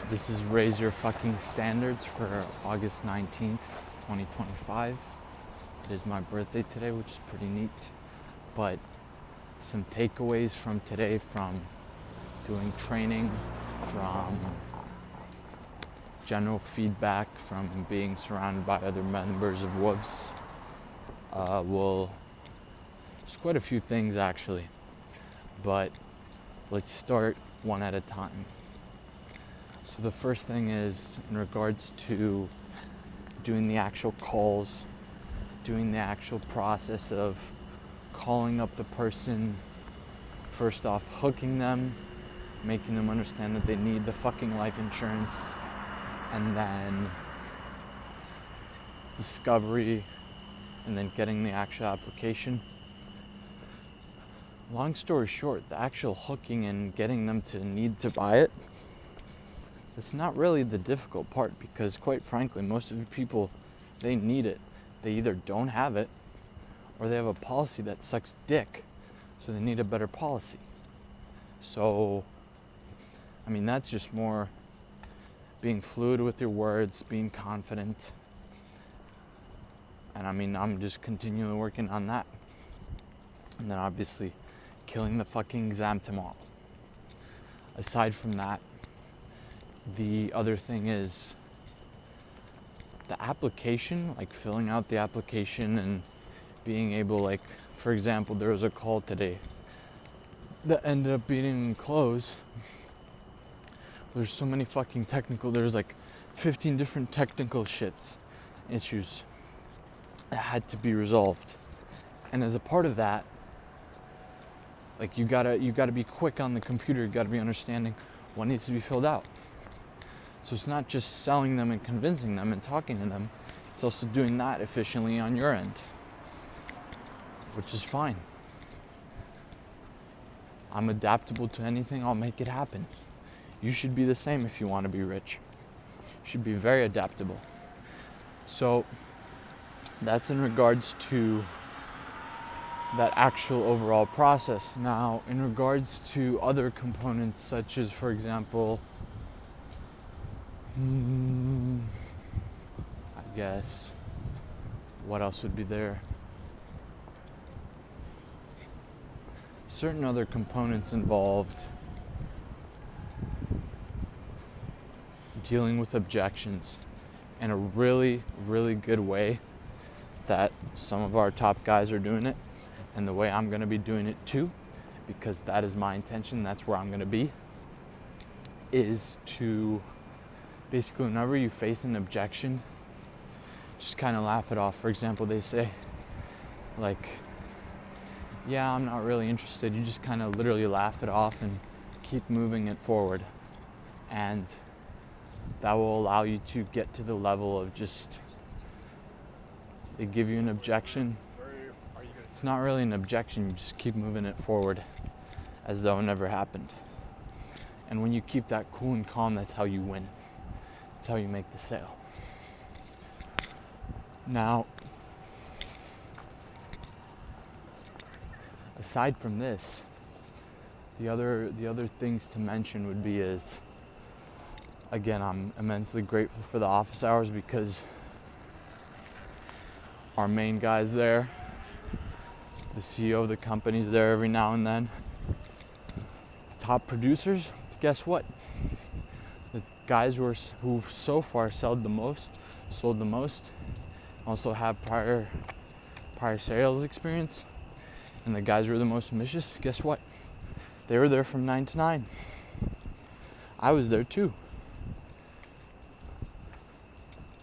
This is Raise Your Fucking Standards for August 19th, 2025. It is my birthday today, which is pretty neat. But some takeaways from today from doing training, from general feedback, from being surrounded by other members of Ryfs. There's quite a few things actually, but let's start one at a time. So the first thing is in regards to doing the actual calls, doing the actual process of calling up the person, first off hooking them, making them understand that they need the fucking life insurance, and then discovery, and then getting the actual application. Long story short, the actual hooking and getting them to need to buy it, it's not really the difficult part, because quite frankly, most of the people, they need it. They either don't have it or they have a policy that sucks dick, so they need a better policy. So, I mean, that's just more being fluid with your words, being confident. And I mean, I'm just continually working on that. And then obviously killing the fucking exam tomorrow. Aside from that, the other thing is the application, like filling out the application and being able, like, for example, there was a call today that ended up being closed. There's so many fucking there's like 15 different technical issues that had to be resolved. And as a part of that, like, you gotta be quick on the computer, you gotta be understanding what needs to be filled out. So it's not just selling them and convincing them and talking to them, it's also doing that efficiently on your end, which is fine. I'm adaptable to anything, I'll make it happen. You should be the same if you want to be rich. You should be very adaptable. So that's in regards to that actual overall process. Now, in regards to other components, such as, for example, I guess, what else would be there? Certain other components involved dealing with objections in a really, really good way that some of our top guys are doing it, and the way I'm going to be doing it too, because that is my intention, that's where I'm going to be, is to basically, whenever you face an objection, just kind of laugh it off. For example, they say, like, yeah, I'm not really interested. You just kind of literally laugh it off and keep moving it forward. And that will allow you to get to the level of just, they give you an objection. It's not really an objection, you just keep moving it forward as though it never happened. And when you keep that cool and calm, that's how you win. That's how you make the sale. Now, aside from this, the other things to mention would be is, again, I'm immensely grateful for the office hours, because our main guy's there, the CEO of the company's there every now and then. Top producers, guess what? The guys who so far sold the most, also have prior sales experience, and the guys who are the most ambitious, guess what? They were there from 9 to 9. I was there too.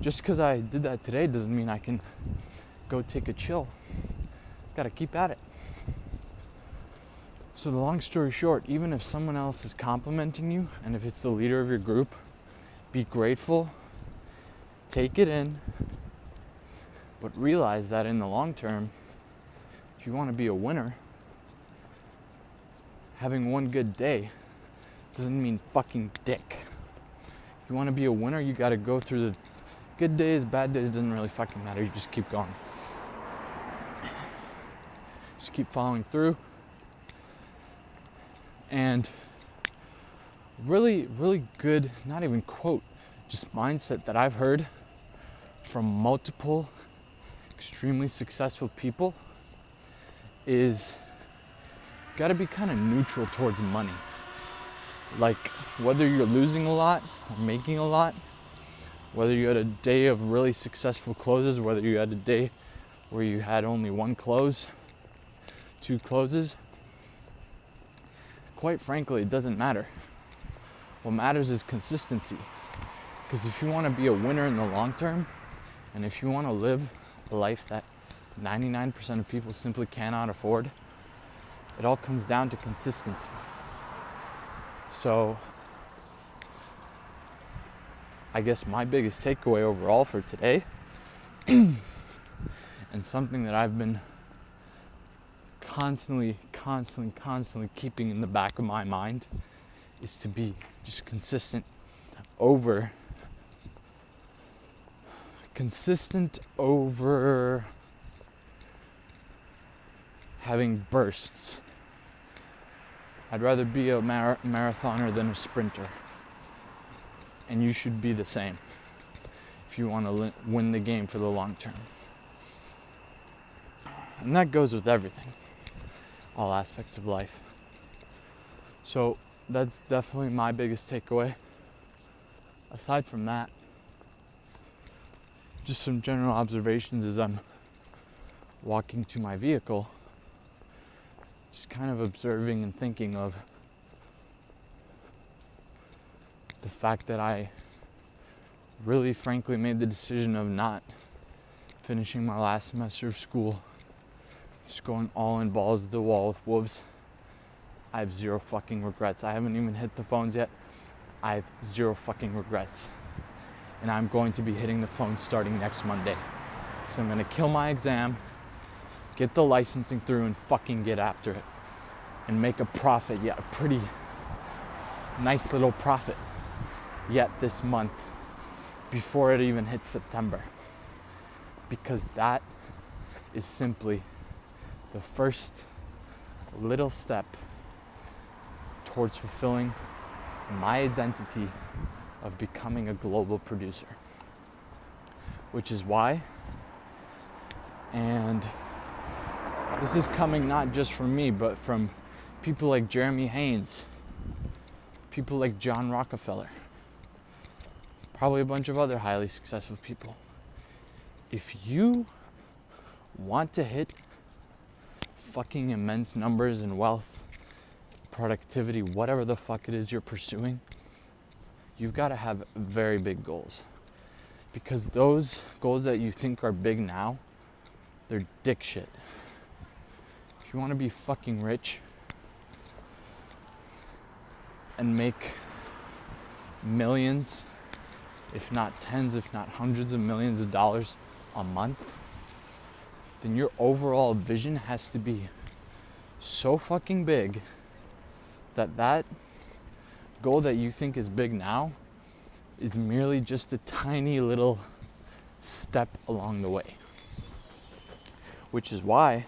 Just because I did that today doesn't mean I can go take a chill. Gotta keep at it. So the long story short, even if someone else is complimenting you, and if it's the leader of your group, be grateful, take it in, but realize that in the long term, if you want to be a winner, having one good day doesn't mean fucking dick. If you want to be a winner, you gotta go through the good days, bad days, doesn't really fucking matter, you just keep going. Just keep following through. And really, really good, not even quote, just mindset that I've heard from multiple extremely successful people is got to be kind of neutral towards money. Like, whether you're losing a lot or making a lot, whether you had a day of really successful closes, whether you had a day where you had only one close, two closes, quite frankly, it doesn't matter. What matters is consistency. Because if you want to be a winner in the long term, and if you want to live a life that 99% of people simply cannot afford, it all comes down to consistency. So, I guess my biggest takeaway overall for today, and something that I've been constantly keeping in the back of my mind, is to be just consistent over having bursts. I'd rather be a marathoner than a sprinter. And you should be the same if you want to win the game for the long term. And that goes with everything, all aspects of life. So that's definitely my biggest takeaway. Aside from that, just some general observations as I'm walking to my vehicle, just kind of observing and thinking of the fact that I really frankly made the decision of not finishing my last semester of school, just going all in balls to the wall with wolves. I have zero fucking regrets. I haven't even hit the phones yet. I have zero fucking regrets. And I'm going to be hitting the phones starting next Monday. Because I'm going to kill my exam, get the licensing through, and fucking get after it. And make a profit, a pretty nice little profit yet this month before it even hits September. Because that is simply the first little step towards fulfilling my identity of becoming a global producer. Which is why, and this is coming not just from me, but from people like Jeremy Haynes, people like John Rockefeller, probably a bunch of other highly successful people. If you want to hit fucking immense numbers in wealth, productivity, whatever the fuck it is you're pursuing, you've got to have very big goals. Because those goals that you think are big now, they're dick shit. If you want to be fucking rich and make millions, if not tens, if not hundreds of millions of dollars a month, then your overall vision has to be so fucking big that goal that you think is big now is merely just a tiny little step along the way. Which is why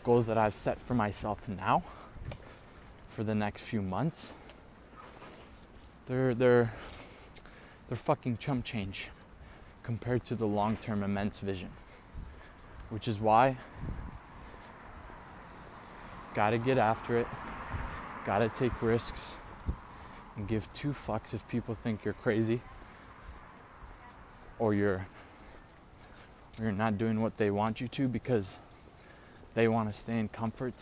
goals that I've set for myself now for the next few months, they're fucking chump change compared to the long-term immense vision. Which is why gotta get after it, gotta take risks, and give two fucks if people think you're crazy or you're not doing what they want you to because they want to stay in comfort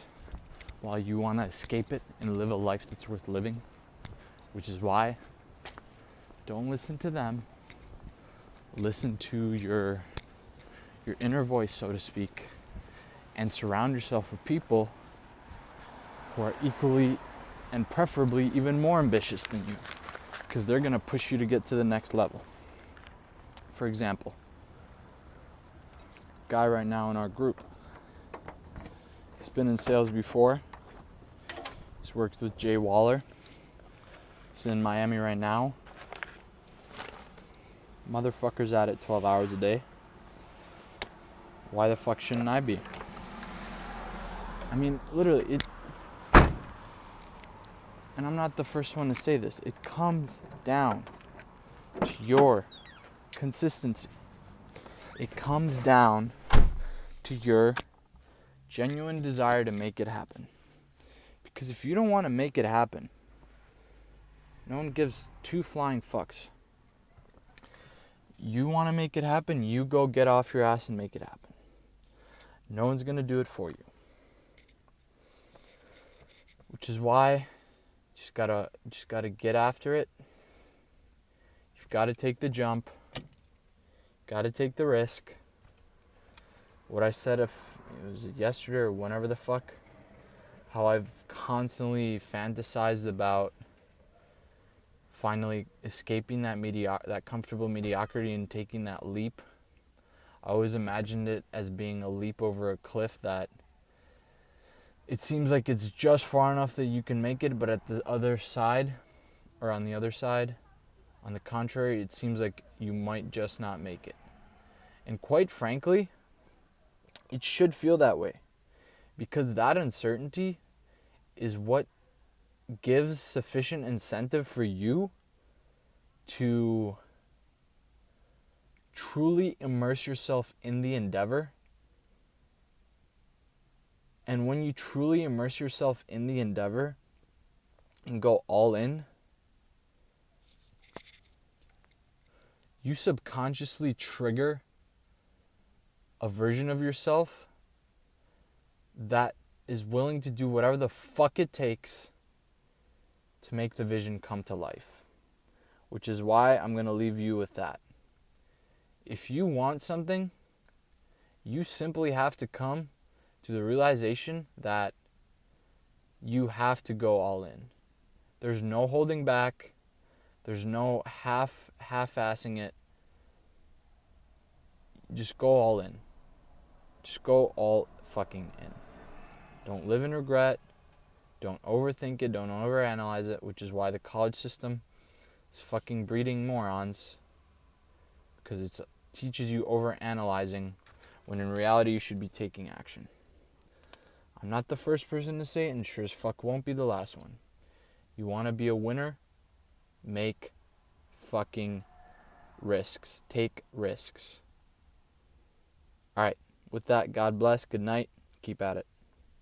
while you want to escape it and live a life that's worth living. Which is why don't listen to them. Listen to your inner voice, so to speak, and surround yourself with people who are equally and preferably even more ambitious than you, because they're going to push you to get to the next level. For example, guy right now in our group, he's been in sales before. He's worked with Jay Waller. He's in Miami right now. Motherfucker's at it 12 hours a day. Why the fuck shouldn't I be? I mean, literally, and I'm not the first one to say this, it comes down to your consistency. It comes down to your genuine desire to make it happen. Because if you don't want to make it happen, no one gives two flying fucks. You want to make it happen, you go get off your ass and make it happen. No one's going to do it for you. Which is why you just gotta get after it. You've got to take the jump. Got to take the risk. What I said, if it was yesterday or whenever the fuck, how I've constantly fantasized about finally escaping that comfortable mediocrity and taking that leap. I always imagined it as being a leap over a cliff that it seems like it's just far enough that you can make it, but at the other side, or on the other side, on the contrary, it seems like you might just not make it. And quite frankly, it should feel that way, because that uncertainty is what gives sufficient incentive for you to truly immerse yourself in the endeavor. And when you truly immerse yourself in the endeavor and go all in, you subconsciously trigger a version of yourself that is willing to do whatever the fuck it takes to make the vision come to life. Which is why I'm going to leave you with that. If you want something, you simply have to come to the realization that you have to go all in. There's no holding back. There's no half-assing it. Just go all in. Just go all fucking in. Don't live in regret. Don't overthink it. Don't overanalyze it, which is why the college system is fucking breeding morons, because it teaches you overanalyzing when in reality you should be taking action. I'm not the first person to say it, and sure as fuck won't be the last one. You want to be a winner? Make fucking risks. Take risks. Alright, with that, God bless. Good night. Keep at it.